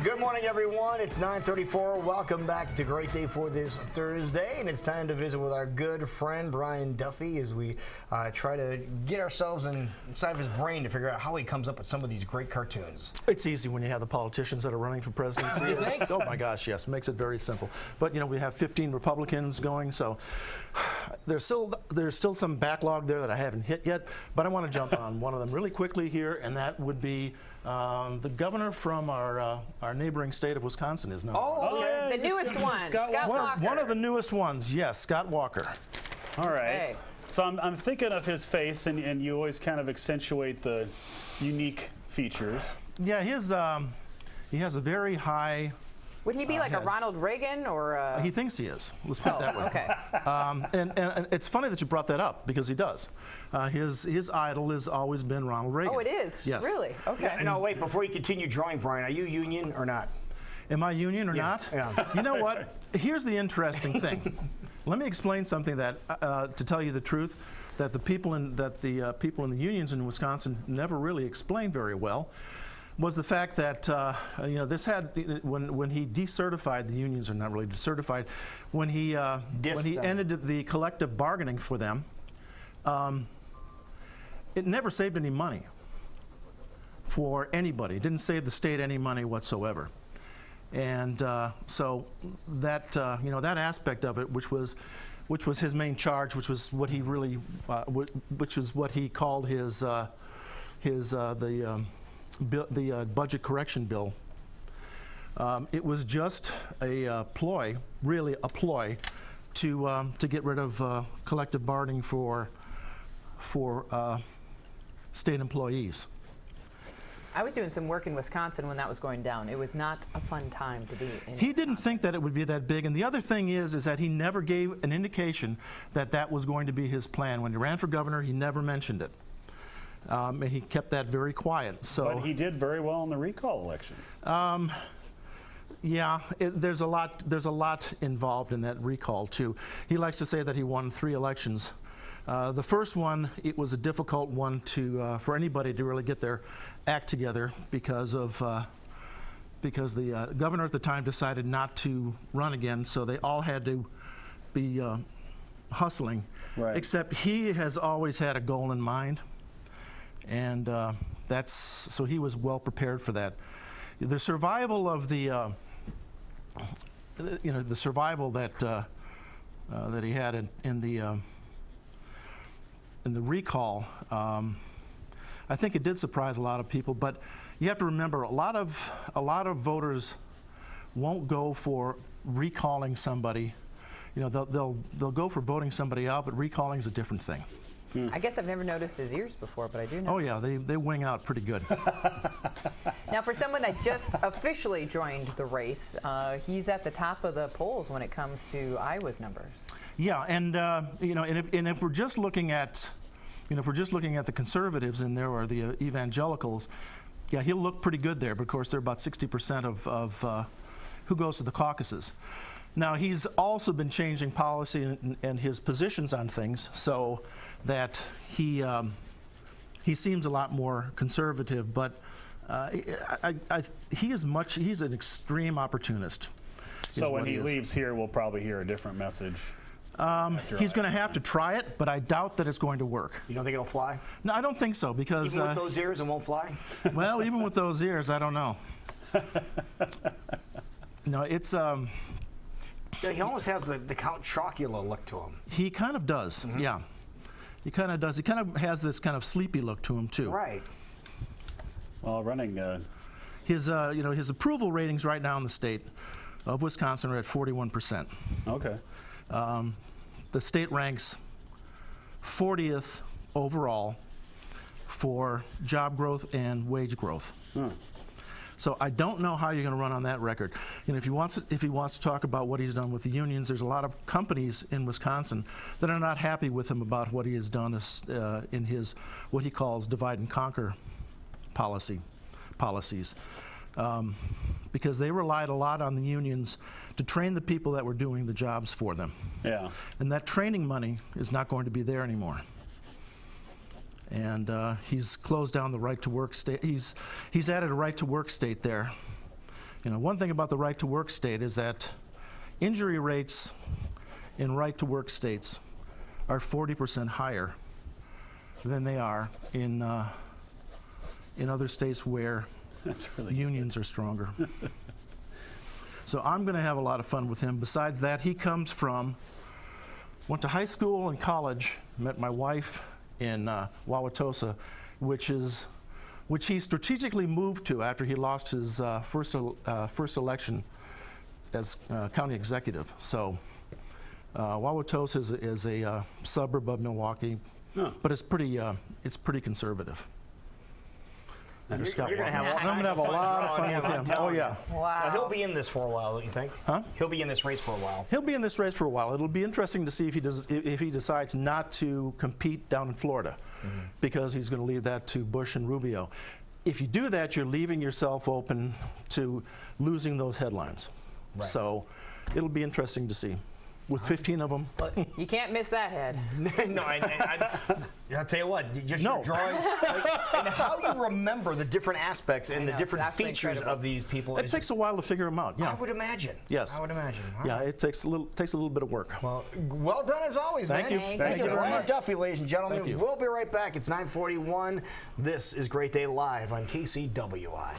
Good morning, everyone. It's 9:34. Welcome back to Great Day for this Thursday, and it's time to visit with our good friend Brian Duffy as we try to get ourselves inside of his brain to figure out how he comes up with some of these great cartoons. It's easy when you have the politicians that are running for presidency. You think? Oh my gosh, yes, makes it very simple. But you know, we have 15 Republicans going, so there's still some backlog there that I haven't hit yet. But I want to jump on one of them really quickly here, and that would be the governor from our neighboring state of Wisconsin is now. Oh, yeah. The newest one, Scott Walker. One of the newest ones, yes, Scott Walker. All right. Okay. So I'm thinking of his face, and you always kind of accentuate the unique features. Yeah, he has a very high. Would he be like a Ronald Reagan or? He thinks he is. Let's put it that way. Okay. And it's funny that you brought that up because he does. His idol has always been Ronald Reagan. Oh, it is? Yes. Really? Okay. No, wait, before you continue drawing, Brian, are you union or not? Am I union or not? Yeah. You know what? Here's the interesting thing. Let me explain something that, to tell you the truth, that the people in the unions in Wisconsin never really explained very well. Was the fact that this had when he decertified the unions, are not really decertified, when he ended the collective bargaining for them, it never saved any money for anybody. It didn't save the state any money whatsoever, and so that that aspect of it, which was his main charge, which was what he really, which was what he called the budget correction bill. It was just a ploy, really a ploy, to get rid of collective bargaining for state employees. I was doing some work in Wisconsin when that was going down. It was not a fun time to be in. He didn't think that it would be that big, and the other thing is that he never gave an indication that that was going to be his plan. When he ran for governor, he never mentioned it. And he kept that very quiet. So, But he did very well in the recall election. Yeah, there's a lot involved in that recall too. He likes to say that he won 3 elections. The first one, it was a difficult one for anybody to really get their act together because the governor at the time decided not to run again, so they all had to be hustling. Right. Except he has always had a goal in mind. And so he was well prepared for that. The survival of the survival that he had in the recall, I think it did surprise a lot of people. But you have to remember, a lot of voters won't go for recalling somebody. You know, they'll go for voting somebody out, but recalling is a different thing. I guess I've never noticed his ears before, but I do know. Oh yeah, they wing out pretty good. Now, for someone that just officially joined the race, he's at the top of the polls when it comes to Iowa's numbers. Yeah, and if we're just looking at, the conservatives in there or the evangelicals, yeah, he'll look pretty good there. But of course, they're about 60% of who goes to the caucuses. Now, he's also been changing policy and his positions on things so that he seems a lot more conservative, but he's an extreme opportunist. So when he leaves here, we'll probably hear a different message. He's going to have to try it, but I doubt that it's going to work. You don't think it'll fly? No, I don't think so, because Even with those ears, it won't fly? Well, even with those ears, I don't know. No, it's Yeah, he almost has the Count Chocula look to him. he kind of does. Yeah, he kind of does. He kind of has this kind of sleepy look to him too. Right. Well, running. His approval ratings right now in the state of Wisconsin are at 41%. Okay. The state ranks 40th overall for job growth and wage growth. So I don't know how you're going to run on that record. You know, if he wants to talk about what he's done with the unions, there's a lot of companies in Wisconsin that are not happy with him about what he has done in his what he calls divide and conquer policies, because they relied a lot on the unions to train the people that were doing the jobs for them. Yeah. And that training money is not going to be there anymore. And he's closed down the right to work state. He's added a right to work state there one thing about the right to work state is that injury rates in right to work states are 40% higher than they are in other states where That's really good. unions are stronger. So I'm going to have a lot of fun with him. Besides that, he went to high school and college, met my wife in Wauwatosa, which he strategically moved to after he lost his first election as county executive. So Wauwatosa is a suburb of Milwaukee, but it's pretty conservative. You're going to have I'm going to have a lot of fun with him. Oh, yeah. Wow. Now, he'll be in this for a while, don't you think? Huh? He'll be in this race for a while. He'll be in this race for a while. It'll be interesting to see if he decides not to compete down in Florida, because he's going to leave that to Bush and Rubio. If you do that, you're leaving yourself open to losing those headlines. Right. So it'll be interesting to see. With 15 of them. Look, you can't miss that head. No, I'll tell you what, just No. your drawing, and how you remember the different aspects and I the know, different it's absolutely features incredible. of these people. It takes a while to figure them out. Yeah. I would imagine. Yes. I would imagine. All Yeah, right. it takes a little bit of work. Well done as always, Thank man. you. Thank you very Brian much. Duffy, ladies and gentlemen. Thank you. We'll be right back. It's 9:41. This is Great Day Live on KCWI.